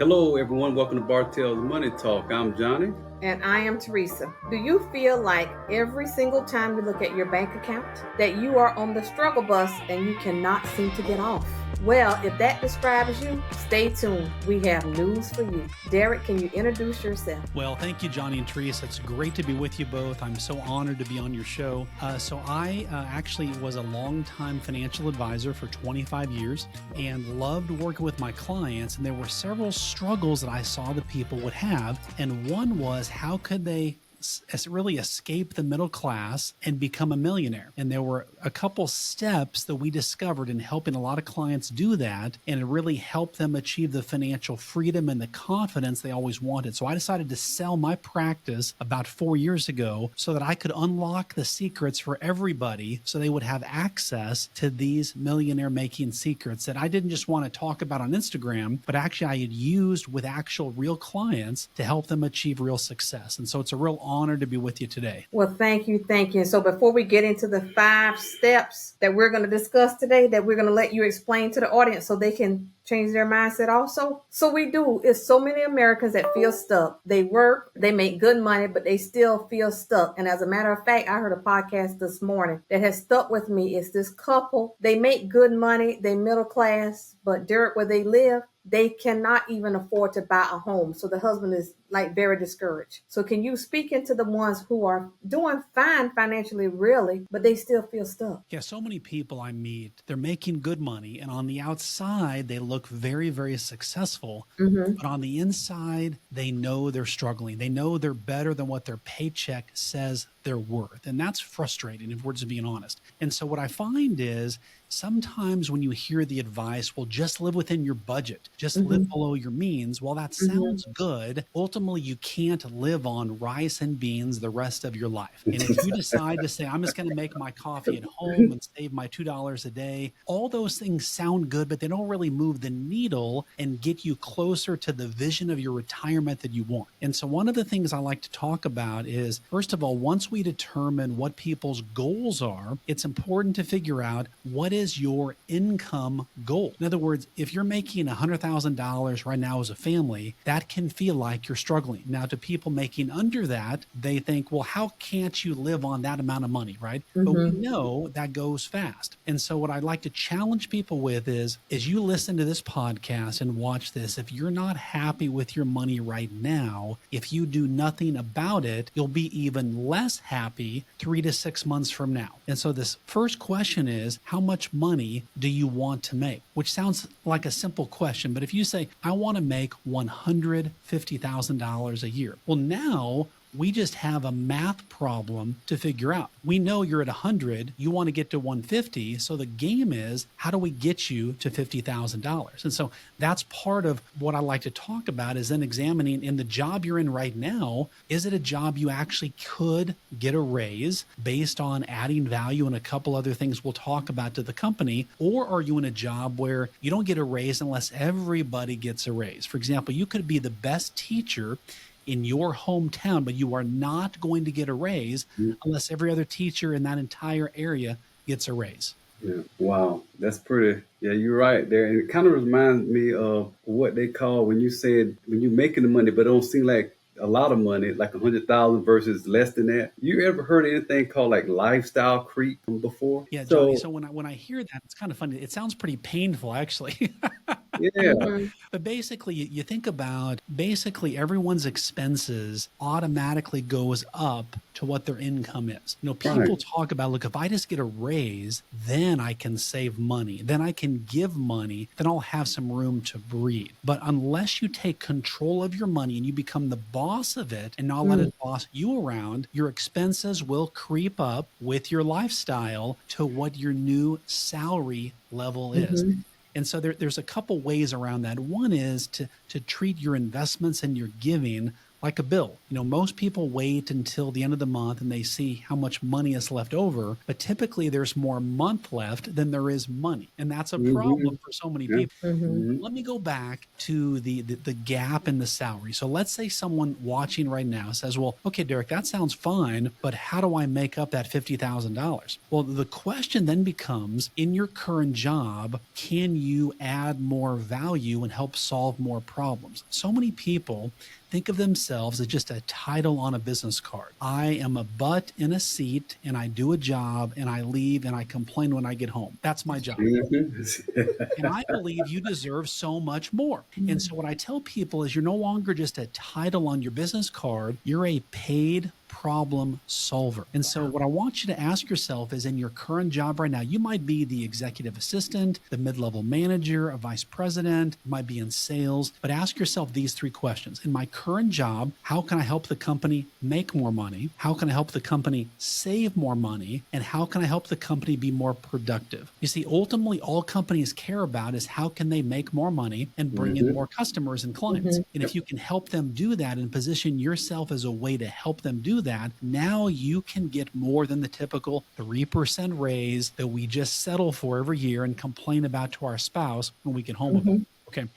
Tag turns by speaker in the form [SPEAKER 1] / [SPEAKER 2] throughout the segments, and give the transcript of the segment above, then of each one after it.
[SPEAKER 1] Hello, everyone. Welcome to Bartelle's Money Talk. I'm Johnny.
[SPEAKER 2] And I am Teresa. Do you feel like every single time you look at your bank account that you are on the struggle bus and you cannot seem to get off? Well, if that describes you, stay tuned. We have news for you. Derrick, can you introduce yourself?
[SPEAKER 3] Well, thank you, Johnny and Teresa. It's great to be with you both. I'm so honored to be on your show. I actually was a longtime financial advisor for 25 years and loved working with my clients. And there were several struggles that I saw that people would have. And one was, how could they really escape the middle class and become a millionaire? And there were a couple steps that we discovered in helping a lot of clients do that, and it really helped them achieve the financial freedom and the confidence they always wanted. So I decided to sell my practice about 4 years ago so that I could unlock the secrets for everybody so they would have access to these millionaire making secrets that I didn't just want to talk about on Instagram, but actually I had used with actual real clients to help them achieve real success. And so it's a real honor to be with you today.
[SPEAKER 2] Well, thank you. Thank you. So before we get into the 5 steps that we're going to discuss today, that we're going to let you explain to the audience so they can change their mindset also. So we do. It's so many Americans that feel stuck. They work, they make good money, but they still feel stuck. And as a matter of fact, I heard a podcast this morning that has stuck with me. It's this couple. They make good money. They middle class, but Derrick, where they live, they cannot even afford to buy a home. So the husband is like very discouraged. So can you speak into the ones who are doing fine financially, really, but they still feel stuck?
[SPEAKER 3] Yeah, so many people I meet, they're making good money, and on the outside, they look very, very successful. But on the inside, they know they're struggling. They know they're better than what their paycheck says they're worth. And that's frustrating, if we're just being honest. And so what I find is sometimes when you hear the advice, well, just live within your budget, just live below your means. Well, that sounds good. Ultimately, you can't live on rice and beans the rest of your life. And if you decide to say, I'm just going to make my coffee at home and save my $2 a day, all those things sound good, but they don't really move the needle and get you closer to the vision of your retirement that you want. And so one of the things I like to talk about is, first of all, once we determine what people's goals are, it's important to figure out what is your income goal. In other words, if you're making $100,000 right now as a family, that can feel like you're struggling. Now, to people making under that, they think, well, how can't you live on that amount of money, right? But we know that goes fast. And so what I'd like to challenge people with is, as you listen to this podcast and watch this, if you're not happy with your money right now, if you do nothing about it, you'll be even less happy 3 to 6 months from now. And so this first question is, how much money do you want to make? Which sounds like a simple question, but if you say, I want to make $150,000 a year, well, now we just have a math problem to figure out. We know you're at 100, you want to get to 150. So the game is, how do we get you to $50,000? And so that's part of what I like to talk about, is then examining, in the job you're in right now, is it a job you actually could get a raise based on adding value and a couple other things we'll talk about to the company? Or are you in a job where you don't get a raise unless everybody gets a raise? For example, you could be the best teacher in your hometown, but you are not going to get a raise unless every other teacher in that entire area gets a raise.
[SPEAKER 1] Yeah. Wow. That's pretty. Yeah, you're right there. And it kind of reminds me of what they call, when you said, when you're making the money, but it don't seem like a lot of money, like 100,000 versus less than that. You ever heard anything called like lifestyle creep before?
[SPEAKER 3] Yeah, Johnny. So when I hear that, it's kind of funny. It sounds pretty painful, actually.
[SPEAKER 1] Yeah.
[SPEAKER 3] But basically, you think about, basically everyone's expenses automatically goes up to what their income is. You know, people talk about, look, if I just get a raise, then I can save money, then I can give money, then I'll have some room to breathe. But unless you take control of your money and you become the boss of it and not let it boss you around, your expenses will creep up with your lifestyle to what your new salary level is. And so there's a couple ways around that. One is to treat your investments and your giving like a bill. Most people wait until the end of the month and they see how much money is left over, but typically there's more month left than there is money. And that's a
[SPEAKER 1] Mm-hmm.
[SPEAKER 3] problem for so many
[SPEAKER 1] Yeah.
[SPEAKER 3] people.
[SPEAKER 1] Mm-hmm.
[SPEAKER 3] Let me go back to the gap in the salary. So let's say someone watching right now says, well, okay, Derrick, that sounds fine, but how do I make up that $50,000? Well, the question then becomes, in your current job, can you add more value and help solve more problems? So many people think of themselves as just a title on a business card. I am a butt in a seat and I do a job and I leave and I complain when I get home. That's my job. And I believe you deserve so much more. And so what I tell people is you're no longer just a title on your business card, you're a paid problem solver. And so what I want you to ask yourself is, in your current job right now, you might be the executive assistant, the mid-level manager, a vice president, you might be in sales, but ask yourself these 3 questions. In my current job, how can I help the company make more money? How can I help the company save more money? And how can I help the company be more productive? You see, ultimately, all companies care about is how can they make more money and bring in more customers and clients. And if you can help them do that and position yourself as a way to help them do that, now you can get more than the typical 3% raise that we just settle for every year and complain about to our spouse when we get home with them. Okay.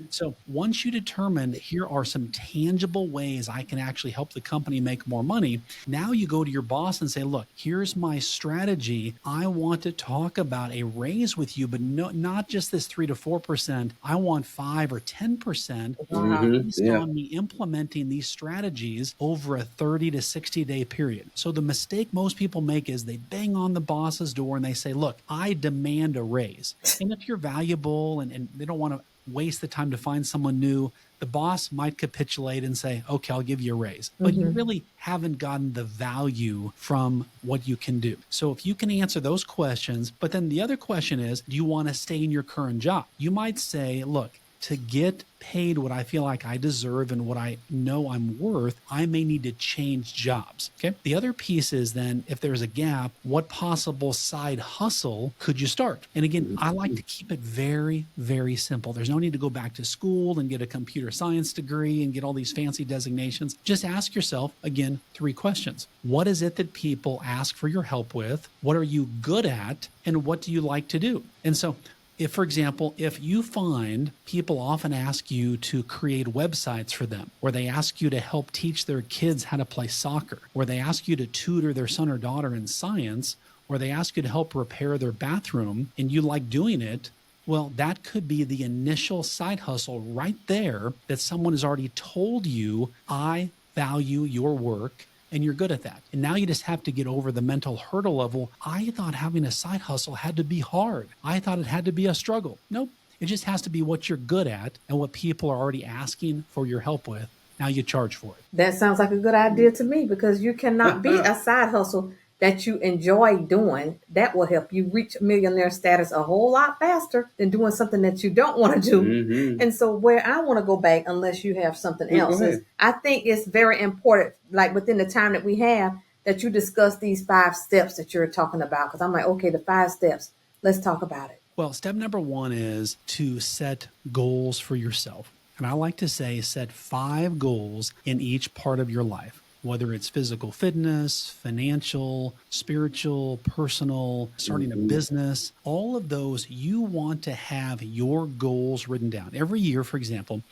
[SPEAKER 3] So once you determine here are some tangible ways I can actually help the company make more money, now you go to your boss and say, look, here's my strategy. I want to talk about a raise with you, but not just this 3 to 4%. I want 5 or 10% based on me implementing these strategies over a 30 to 60 day period. So the mistake most people make is they bang on the boss's door and they say, look, I demand a raise. And if you're valuable and they don't want to waste the time to find someone new, the boss might capitulate and say, okay, I'll give you a raise. But you really haven't gotten the value from what you can do. So if you can answer those questions, but then the other question is, do you want to stay in your current job? You might say, look, to get paid what I feel like I deserve and what I know I'm worth, I may need to change jobs. Okay. The other piece is then, if there's a gap, what possible side hustle could you start? And again, I like to keep it very, very simple. There's no need to go back to school and get a computer science degree and get all these fancy designations. Just ask yourself, again, 3 questions. What is it that people ask for your help with? What are you good at? And what do you like to do? And so, if, for example, if you find people often ask you to create websites for them, or they ask you to help teach their kids how to play soccer, or they ask you to tutor their son or daughter in science, or they ask you to help repair their bathroom, and you like doing it, well, that could be the initial side hustle right there that someone has already told you, I value your work. And you're good at that. And now you just have to get over the mental hurdle level. I thought having a side hustle had to be hard. I thought it had to be a struggle. Nope. It just has to be what you're good at and what people are already asking for your help with. Now you charge for it.
[SPEAKER 2] That sounds like a good idea to me, because you cannot be a side hustle that you enjoy doing. That will help you reach millionaire status a whole lot faster than doing something that you don't want to do. And so where I want to go back, unless you have something else, is I think it's very important, like within the time that we have, that you discuss these 5 steps that you're talking about. Because I'm like, okay, the 5 steps, let's talk about it.
[SPEAKER 3] Well, step number 1 is to set goals for yourself. And I like to say set 5 goals in each part of your life, whether it's physical fitness, financial, spiritual, personal, starting a business. All of those, you want to have your goals written down. Every year, for example,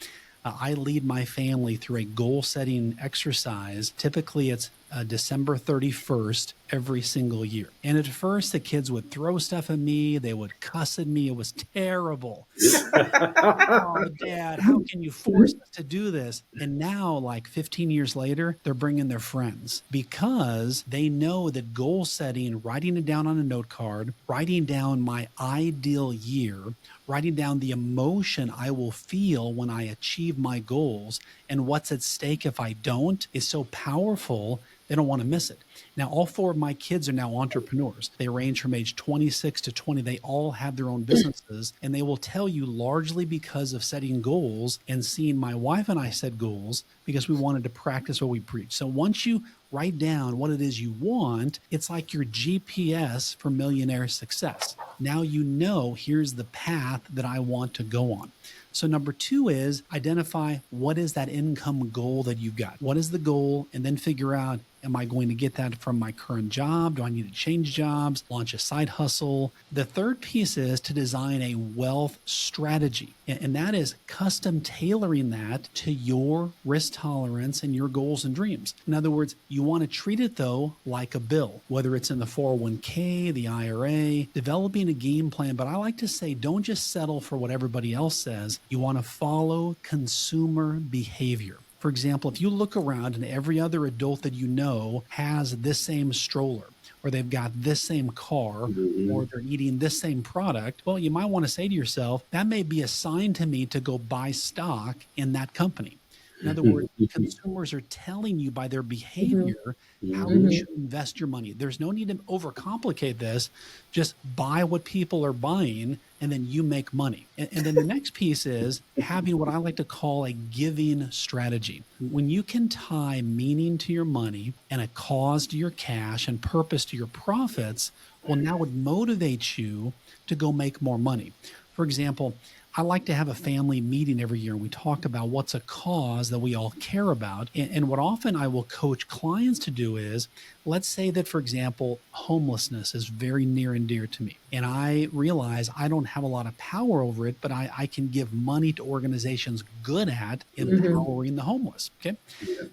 [SPEAKER 3] I lead my family through a goal-setting exercise. Typically, it's December 31st every single year. And at first, the kids would throw stuff at me. They would cuss at me. It was terrible. Oh, Dad, how can you force us to do this? And now, like 15 years later, they're bringing their friends because they know that goal setting, writing it down on a note card, writing down my ideal year, writing down the emotion I will feel when I achieve my goals and what's at stake if I don't is so powerful. They don't want to miss it. Now, all 4 of my kids are now entrepreneurs. They range from age 26 to 20. They all have their own businesses, and they will tell you largely because of setting goals and seeing my wife and I set goals because we wanted to practice what we preach. So once you write down what it is you want, it's like your GPS for millionaire success. Now you know here's the path that I want to go on. So number 2 is identify what is that income goal that you've got. What is the goal? And then figure out, am I going to get that from my current job? Do I need to change jobs, launch a side hustle? The third piece is to design a wealth strategy. And that is custom tailoring that to your risk tolerance and your goals and dreams. In other words, you want to treat it though like a bill, whether it's in the 401k, the IRA, developing a game plan. But I like to say, don't just settle for what everybody else says. You want to follow consumer behavior. For example, if you look around and every other adult that you know has this same stroller, or they've got this same car, or they're eating this same product, well, you might want to say to yourself, that may be a sign to me to go buy stock in that company. In other words, consumers are telling you by their behavior how you should invest your money. There's no need to overcomplicate this. Just buy what people are buying, and then you make money. And then the next piece is having what I like to call a giving strategy. When you can tie meaning to your money and a cause to your cash and purpose to your profits, well, now it motivates you to go make more money. For example, I like to have a family meeting every year, and we talk about what's a cause that we all care about. And what often I will coach clients to do is, let's say that, for example, homelessness is very near and dear to me. And I realize I don't have a lot of power over it, but I can give money to organizations good at empowering the homeless. Okay.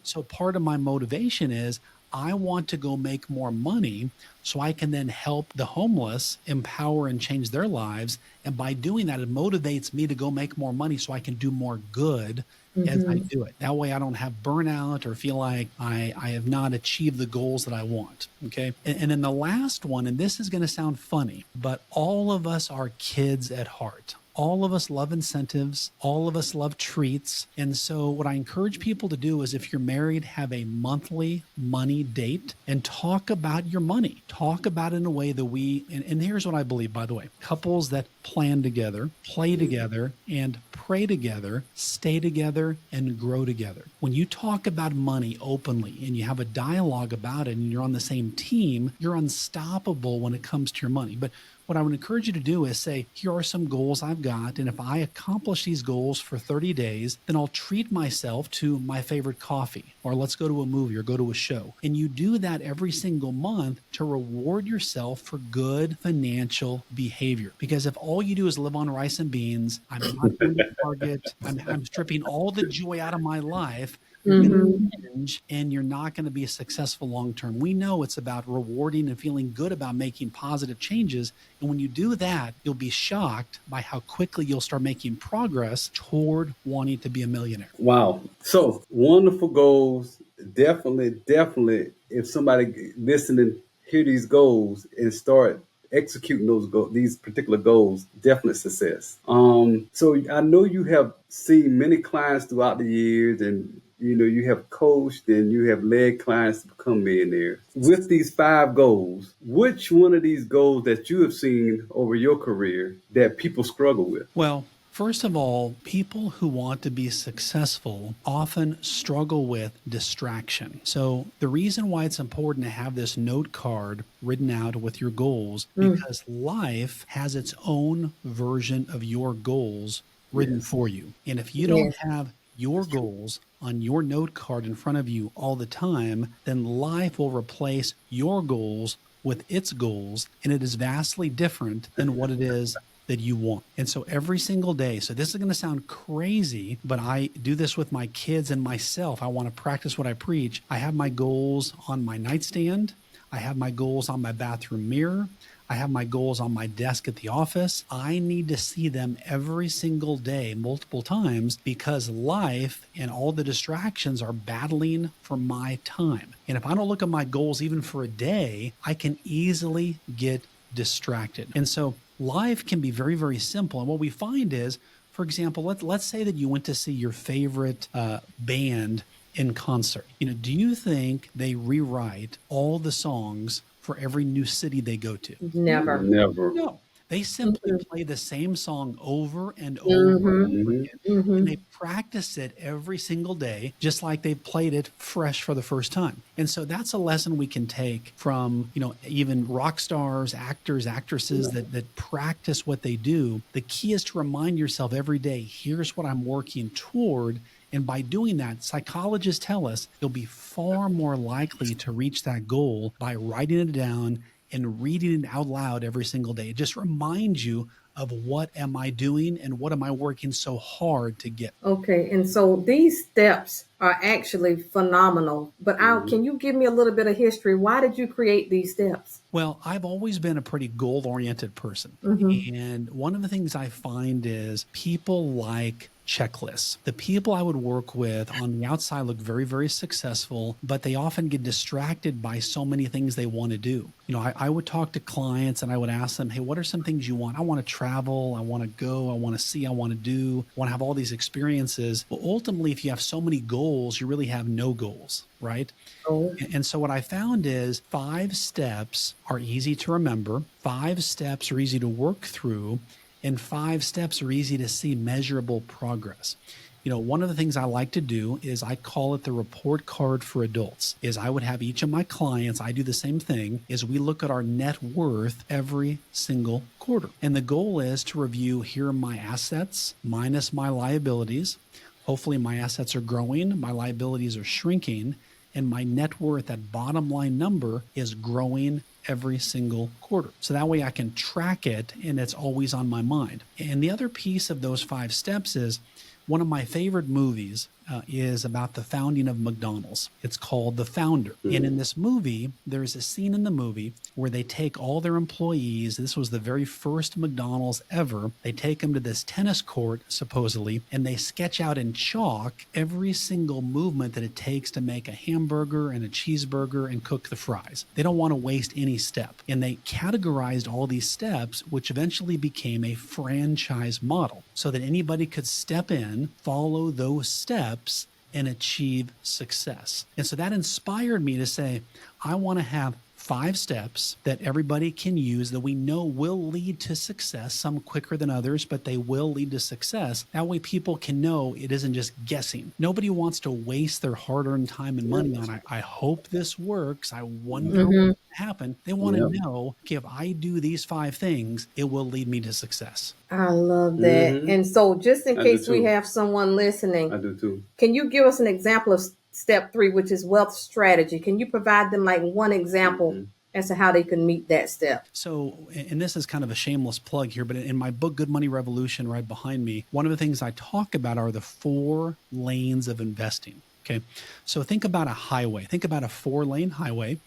[SPEAKER 3] So part of my motivation is I want to go make more money so I can then help the homeless empower and change their lives. And by doing that, it motivates me to go make more money so I can do more good as I do it. That way I don't have burnout or feel like I have not achieved the goals that I want. Okay. And then the last one, and this is going to sound funny, but all of us are kids at heart. All of us love incentives. All of us love treats. And so what I encourage people to do is, if you're married, have a monthly money date and talk about your money. Talk about it in a way that and here's what I believe, by the way, couples that plan together, play together, and pray together, stay together, and grow together. When you talk about money openly and you have a dialogue about it and you're on the same team, you're unstoppable when it comes to your money. But what I would encourage you to do is say, here are some goals I've got, and if I accomplish these goals for 30 days, then I'll treat myself to my favorite coffee, or let's go to a movie or go to a show. And you do that every single month to reward yourself for good financial behavior. Because if all you do is live on rice and beans, I'm not going to Target, I'm stripping all the joy out of my life, you're going to binge, and you're not going to be successful long-term. We know it's about rewarding and feeling good about making positive changes. And when you do that, you'll be shocked by how quickly you'll start making progress toward wanting to be a millionaire.
[SPEAKER 1] Wow. So wonderful goals. Definitely, if somebody listening hear these goals and start executing these particular goals, definite success. So I know you have seen many clients throughout the years, and you have coached and you have led clients to become millionaires. With these 5 goals, which one of these goals that you have seen over your career that people struggle with?
[SPEAKER 3] Well, first of all, people who want to be successful often struggle with distraction. So the reason why it's important to have this note card written out with your goals, because life has its own version of your goals written for you. And if you don't have your goals on your note card in front of you all the time, then life will replace your goals with its goals, and it is vastly different than what it is that you want. And so every single day, so this is going to sound crazy, but I do this with my kids and myself. I want to practice what I preach. I have my goals on my nightstand. I have my goals on my bathroom mirror. I have my goals on my desk at the office. I need to see them every single day, multiple times, because life and all the distractions are battling for my time. And if I don't look at my goals even for a day, I can easily get distracted. And so life can be very, very simple. And what we find is, for example, let's say that you went to see your favorite band in concert. Do you think they rewrite all the songs for every new city they go to?
[SPEAKER 2] Never.
[SPEAKER 1] Never.
[SPEAKER 3] No. They simply play the same song over and over and over
[SPEAKER 1] Mm-hmm.
[SPEAKER 3] again. And
[SPEAKER 2] Mm-hmm.
[SPEAKER 3] they practice it every single day, just like they played it fresh for the first time. And so that's a lesson we can take from, even rock stars, actors, actresses that practice what they do. The key is to remind yourself every day, here's what I'm working toward. And by doing that, psychologists tell us you'll be far more likely to reach that goal by writing it down and reading it out loud every single day. It just reminds you of what am I doing and what am I working so hard to get.
[SPEAKER 2] Okay, and so these steps are actually phenomenal. But
[SPEAKER 1] Mm-hmm.
[SPEAKER 2] can you give me a little bit of history? Why did you create these steps?
[SPEAKER 3] Well, I've always been a pretty goal-oriented person.
[SPEAKER 2] Mm-hmm.
[SPEAKER 3] And one of the things I find is people like checklists. The people I would work with on the outside look very, very successful, but they often get distracted by so many things they want to do. I would talk to clients and I would ask them, hey, what are some things you want? I want to travel. I want to go. I want to see. I want to do. I want to have all these experiences. But ultimately, if you have so many goals, you really have no goals, right?
[SPEAKER 2] Oh.
[SPEAKER 3] And so what I found is 5 steps are easy to remember. 5 steps are easy to work through. And 5 steps are easy to see measurable progress. One of the things I like to do is I call it the report card for adults, is I would have each of my clients, I do the same thing, is we look at our net worth every single quarter. And the goal is to review, here are my assets minus my liabilities. Hopefully my assets are growing, my liabilities are shrinking, and my net worth, that bottom line number, is growing every single quarter. So that way I can track it and it's always on my mind. And the other piece of those 5 steps is, one of my favorite movies is about the founding of McDonald's. It's called The Founder.
[SPEAKER 1] Mm-hmm.
[SPEAKER 3] And in this movie, there's a scene in the movie where they take all their employees. This was the very first McDonald's ever. They take them to this tennis court, supposedly, and they sketch out in chalk every single movement that it takes to make a hamburger and a cheeseburger and cook the fries. They don't want to waste any step. And they categorized all these steps, which eventually became a franchise model so that anybody could step in, follow those steps, and achieve success. And so that inspired me to say, I want to have 5 steps that everybody can use that we know will lead to success, some quicker than others, but they will lead to success. That way people can know it isn't just guessing. Nobody wants to waste their hard-earned time and money on, I hope this works. I wonder what will happen. They want to know, okay, if I do these 5 things, it will lead me to success.
[SPEAKER 2] I love that.
[SPEAKER 1] Mm-hmm.
[SPEAKER 2] And so just in
[SPEAKER 1] I
[SPEAKER 2] case
[SPEAKER 1] do
[SPEAKER 2] we
[SPEAKER 1] too.
[SPEAKER 2] have someone listening,
[SPEAKER 1] I do too.
[SPEAKER 2] can you give us an example of step 3, which is wealth strategy? Can you provide them like one example as to how they can meet that step?
[SPEAKER 3] So, and this is kind of a shameless plug here, but in my book, Good Money Revolution, right behind me, one of the things I talk about are the 4 lanes of investing. Okay. So think about a highway. Think about a 4-lane highway.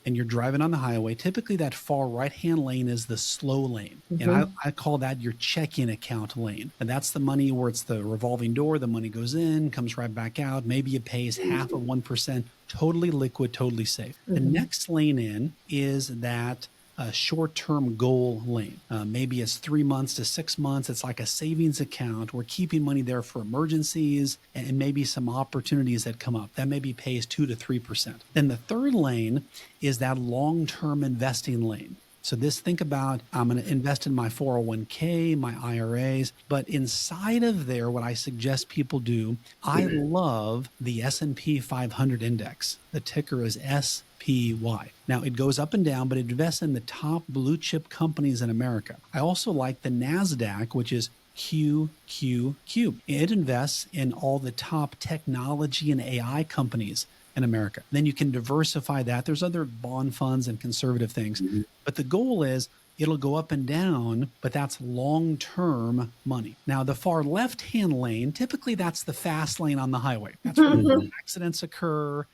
[SPEAKER 3] And you're driving on the highway. Typically, that far right-hand lane is the slow lane. And I call that your checking account lane. And that's the money where it's the revolving door. The money goes in, comes right back out. Maybe it pays half of 1%. Totally liquid, totally safe. The next lane in is that short-term goal lane. Maybe it's 3 months to 6 months. It's like a savings account. We're keeping money there for emergencies and maybe some opportunities that come up. That maybe pays 2 to 3%. Then the third lane is that long-term investing lane. So think about, I'm going to invest in my 401k, my IRAs, but inside of there, what I suggest people do, I love the S&P 500 index. The ticker is SPY. Now, it goes up and down, but it invests in the top blue chip companies in America. I also like the NASDAQ, which is QQQ. It invests in all the top technology and AI companies in America. Then you can diversify that. There's other bond funds and conservative things. But the goal is it'll go up and down, but that's long-term money. Now, the far left-hand lane, typically that's the fast lane on the highway. That's where accidents occur,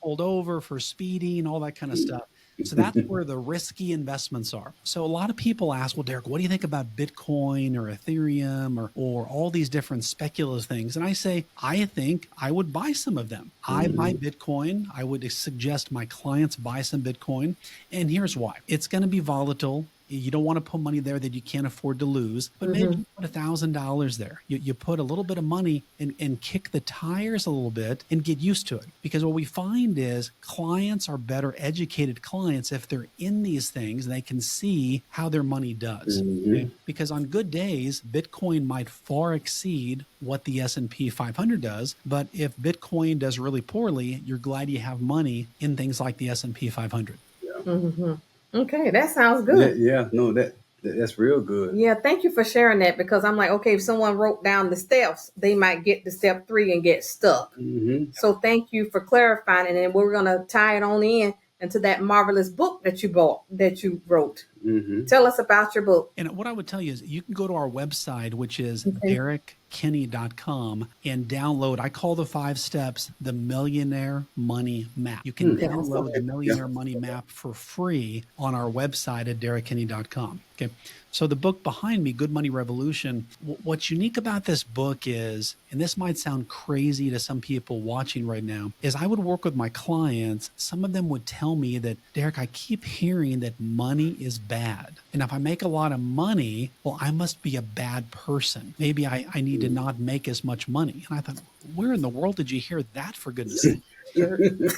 [SPEAKER 3] pulled over for speeding, all that kind of stuff. So that's where the risky investments are. So a lot of people ask, well, Derrick, what do you think about Bitcoin or Ethereum or all these different speculative things? And I say, I think I would buy some of them. I buy Bitcoin. I would suggest my clients buy some Bitcoin. And here's why. It's going to be volatile. You don't want to put money there that you can't afford to lose, but maybe you put $1,000 there. You put a little bit of money and kick the tires a little bit and get used to it. Because what we find is clients are better educated clients if they're in these things and they can see how their money does. Okay? Because on good days, Bitcoin might far exceed what the S&P 500 does. But if Bitcoin does really poorly, you're glad you have money in things like the S&P 500.
[SPEAKER 2] Okay, that sounds good.
[SPEAKER 1] Yeah, no, that's real good.
[SPEAKER 2] Yeah, thank you for sharing that, because I'm like, okay, if someone wrote down the steps, they might get to step 3 and get stuck. So thank you for clarifying, and then we're gonna tie it on in into that marvelous book that you wrote. Tell us about your book.
[SPEAKER 3] And what I would tell you is you can go to our website, which is derrickkinney.com, and download, I call the 5 steps, the Millionaire Money Map. You can download the Millionaire Money Map for free on our website at derrickkinney.com. Okay. So the book behind me, Good Money Revolution, what's unique about this book is, and this might sound crazy to some people watching right now, is I would work with my clients. Some of them would tell me that, Derrick, I keep hearing that money is bad. And if I make a lot of money, well, I must be a bad person. Maybe I need to not make as much money. And I thought, where in the world did you hear that, for goodness sake? And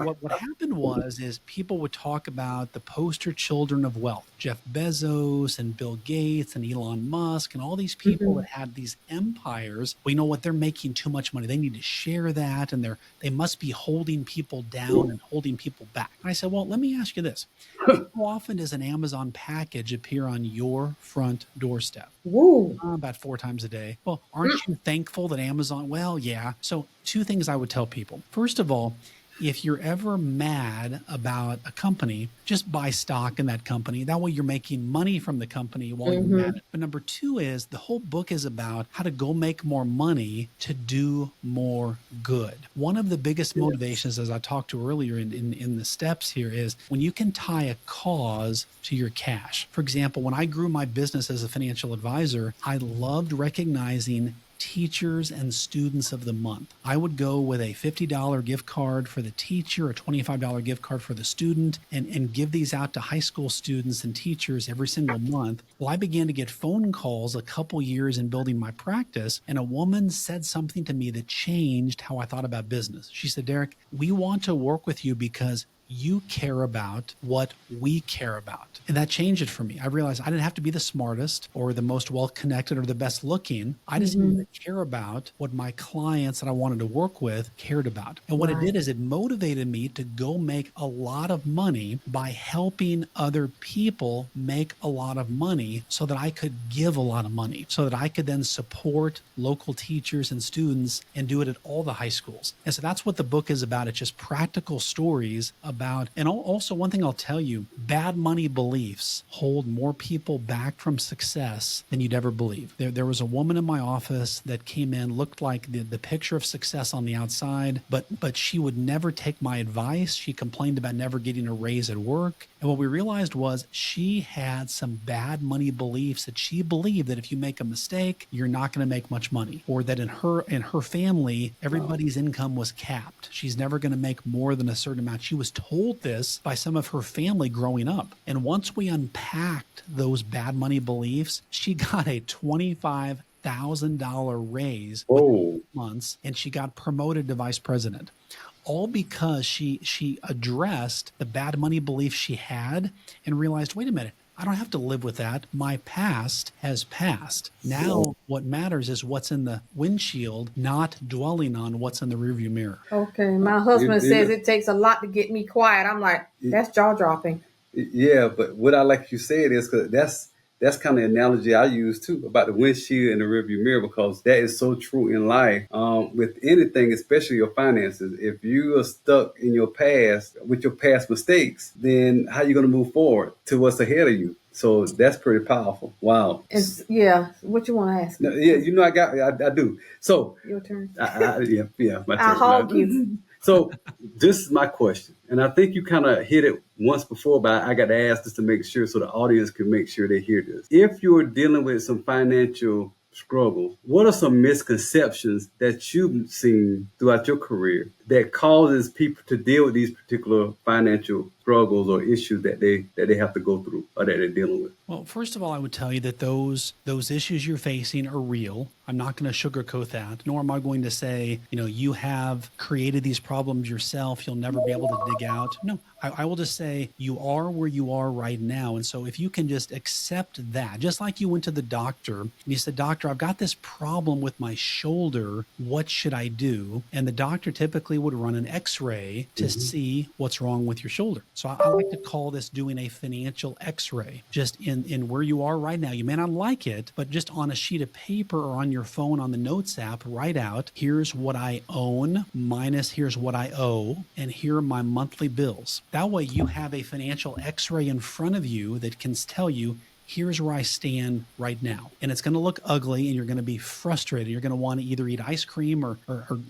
[SPEAKER 3] what happened is people would talk about the poster children of wealth, Jeff Bezos and Bill Gates and Elon Musk and all these people that had these empires. Well, you know what? They're making too much money. They need to share that, and they must be holding people down and holding people back. And I said, well, let me ask you this. How often does an Amazon package appear on your front doorstep?
[SPEAKER 2] Woo.
[SPEAKER 3] About 4 times a day. Well, aren't you thankful that Amazon? Well, yeah. So 2 things I would tell people. First of all, if you're ever mad about a company, just buy stock in that company. That way you're making money from the company while you're mad. But number 2 is the whole book is about how to go make more money to do more good. One of the biggest motivations, as I talked to earlier in the steps here, is when you can tie a cause to your cash. For example, when I grew my business as a financial advisor, I loved recognizing teachers and students of the month. I would go with a $50 gift card for the teacher, a $25 gift card for the student, and give these out to high school students and teachers every single month. Well, I began to get phone calls a couple years in building my practice, and a woman said something to me that changed how I thought about business. She said, Derrick, we want to work with you because you care about what we care about. And that changed it for me. I realized I didn't have to be the smartest or the most well-connected or the best looking. I just needed to care about what my clients that I wanted to work with cared about. And what it did is it motivated me to go make a lot of money by helping other people make a lot of money so that I could give a lot of money, so that I could then support local teachers and students and do it at all the high schools. And so that's what the book is about. It's just practical stories about, and also one thing I'll tell you, bad money beliefs hold more people back from success than you'd ever believe. There was a woman in my office that came in, looked like the picture of success on the outside, but she would never take my advice. She complained about never getting a raise at work. And what we realized was she had some bad money beliefs that she believed that if you make a mistake, you're not going to make much money, or that in her family, everybody's income was capped. She's never going to make more than a certain amount. She was told this by some of her family growing up. And once we unpacked those bad money beliefs, she got a $25,000 raise within months, and she got promoted to vice president. All because she addressed the bad money beliefs she had and realized, wait a minute, I don't have to live with that. My past has passed. Now what matters is what's in the windshield, not dwelling on what's in the rearview mirror.
[SPEAKER 2] Okay, my husband says it takes a lot to get me quiet. I'm like, that's jaw dropping.
[SPEAKER 1] Yeah, but what I like you said is, because that's kind of the analogy I use too about the windshield and the rearview mirror, because that is so true in life. With anything, especially your finances, if you are stuck in your past with your past mistakes, then how are you going to move forward to what's ahead of you? So that's pretty powerful. Wow.
[SPEAKER 2] What you want to ask?
[SPEAKER 1] No, yeah, I do. So
[SPEAKER 2] your turn.
[SPEAKER 1] Yeah. My turn.
[SPEAKER 2] I'll hold you.
[SPEAKER 1] So this is my question, and I think you kind of hit it once before, but I got to ask this to make sure so the audience can make sure they hear this. If you're dealing with some financial struggles, what are some misconceptions that you've seen throughout your career that causes people to deal with these particular financial struggles or issues that they have to go through or that they're dealing with?
[SPEAKER 3] Well, first of all, I would tell you that those issues you're facing are real. I'm not going to sugarcoat that, nor am I going to say, you have created these problems yourself. You'll never be able to dig out. No, I will just say you are where you are right now. And so if you can just accept that, just like you went to the doctor and you said, doctor, I've got this problem with my shoulder. What should I do? And the doctor typically would run an x-ray to see what's wrong with your shoulder. So I like to call this doing a financial x-ray, just in where you are right now. You may not like it, but just on a sheet of paper or on your phone on the notes app, write out, here's what I own minus here's what I owe, and here are my monthly bills. That way you have a financial x-ray in front of you that can tell you, here's where I stand right now. And it's going to look ugly and you're going to be frustrated. You're going to want to either eat ice cream or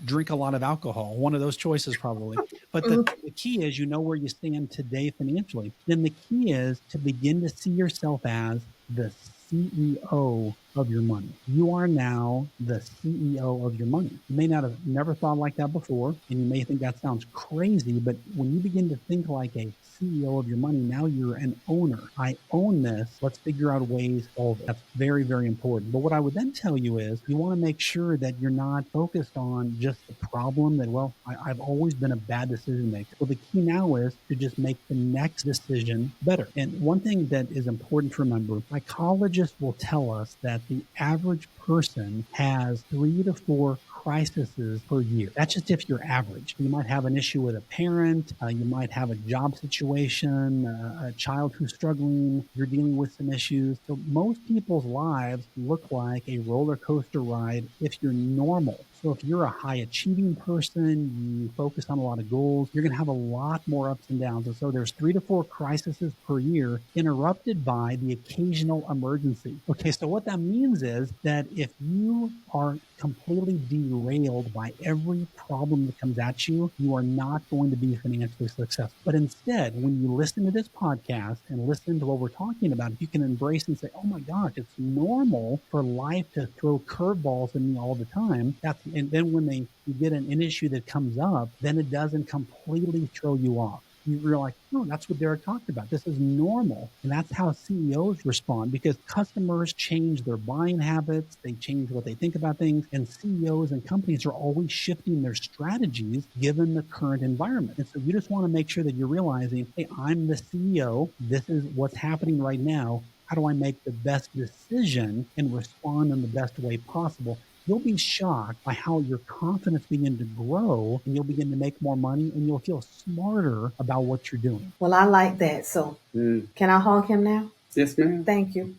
[SPEAKER 3] drink a lot of alcohol. One of those choices probably. But the key is where you stand today financially. Then the key is to begin to see yourself as the CEO of your money. You are now the CEO of your money. You may not have never thought like that before, and you may think that sounds crazy, but when you begin to think like a CEO of your money, now you're an owner. I own this. Let's figure out ways to solve it. That's very, very important. But what I would then tell you is you want to make sure that you're not focused on just the problem that, I've always been a bad decision maker. Well, the key now is to just make the next decision better. And one thing that is important to remember, psychologists will tell us that the average person has 3 to 4 crises per year. That's just if you're average. You might have an issue with a parent, you might have a job situation, a child who's struggling, you're dealing with some issues. So most people's lives look like a roller coaster ride if you're normal. So if you're a high achieving person, you focus on a lot of goals, you're going to have a lot more ups and downs. And so there's 3 to 4 crises per year interrupted by the occasional emergency. Okay, so what that means is that if you are completely derailed by every problem that comes at you, you are not going to be financially successful. But instead, when you listen to this podcast and listen to what we're talking about, if you can embrace and say, oh my gosh, it's normal for life to throw curveballs at me all the time. And then when you get an issue that comes up, then it doesn't completely throw you off. You're like, no, that's what Derrick talked about. This is normal. And that's how CEOs respond, because customers change their buying habits. They change what they think about things. And CEOs and companies are always shifting their strategies given the current environment. And so you just want to make sure that you're realizing, hey, I'm the CEO. This is what's happening right now. How do I make the best decision and respond in the best way possible? You'll be shocked by how your confidence begin to grow, and you'll begin to make more money, and you'll feel smarter about what you're doing.
[SPEAKER 2] Well, I like that. So can I hug him now?
[SPEAKER 1] Yes, ma'am.
[SPEAKER 2] Thank you.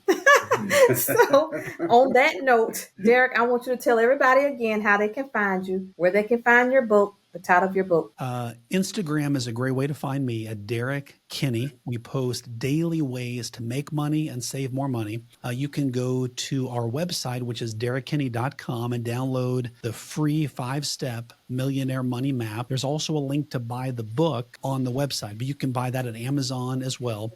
[SPEAKER 2] So on that note, Derrick, I want you to tell everybody again how they can find you, where they can find your book, the title of your book.
[SPEAKER 3] Instagram is a great way to find me at Derrick Kinney. We post daily ways to make money and save more money. You can go to our website, which is derrickkinney.com, and download the free 5-step Millionaire Money Map. There's also a link to buy the book on the website, but you can buy that at Amazon as well.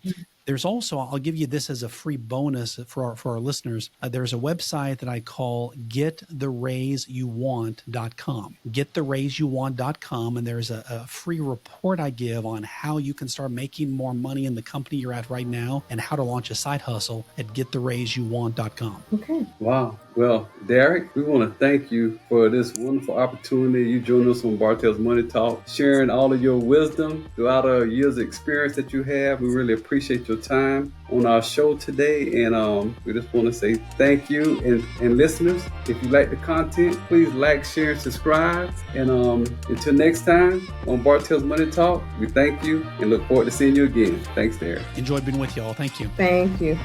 [SPEAKER 3] There's also, I'll give you this as a free bonus for our listeners. There's a website that I call gettheRaiseYouWant.com. GettheRaiseYouWant.com, and there's a free report I give on how you can start making more money in the company you're at right now and how to launch a side hustle at gettheRaiseYouWant.com.
[SPEAKER 2] Okay.
[SPEAKER 1] Wow. Well, Derrick, we want to thank you for this wonderful opportunity. You joined us on Bartelle's Money Talk, sharing all of your wisdom throughout our years of experience that you have. We really appreciate your time on our show today. And we just want to say thank you. And listeners, if you like the content, please like, share, and subscribe. And until next time on Bartelle's Money Talk, we thank you and look forward to seeing you again. Thanks, Derrick.
[SPEAKER 3] Enjoyed being with you all. Thank you.
[SPEAKER 2] Thank you.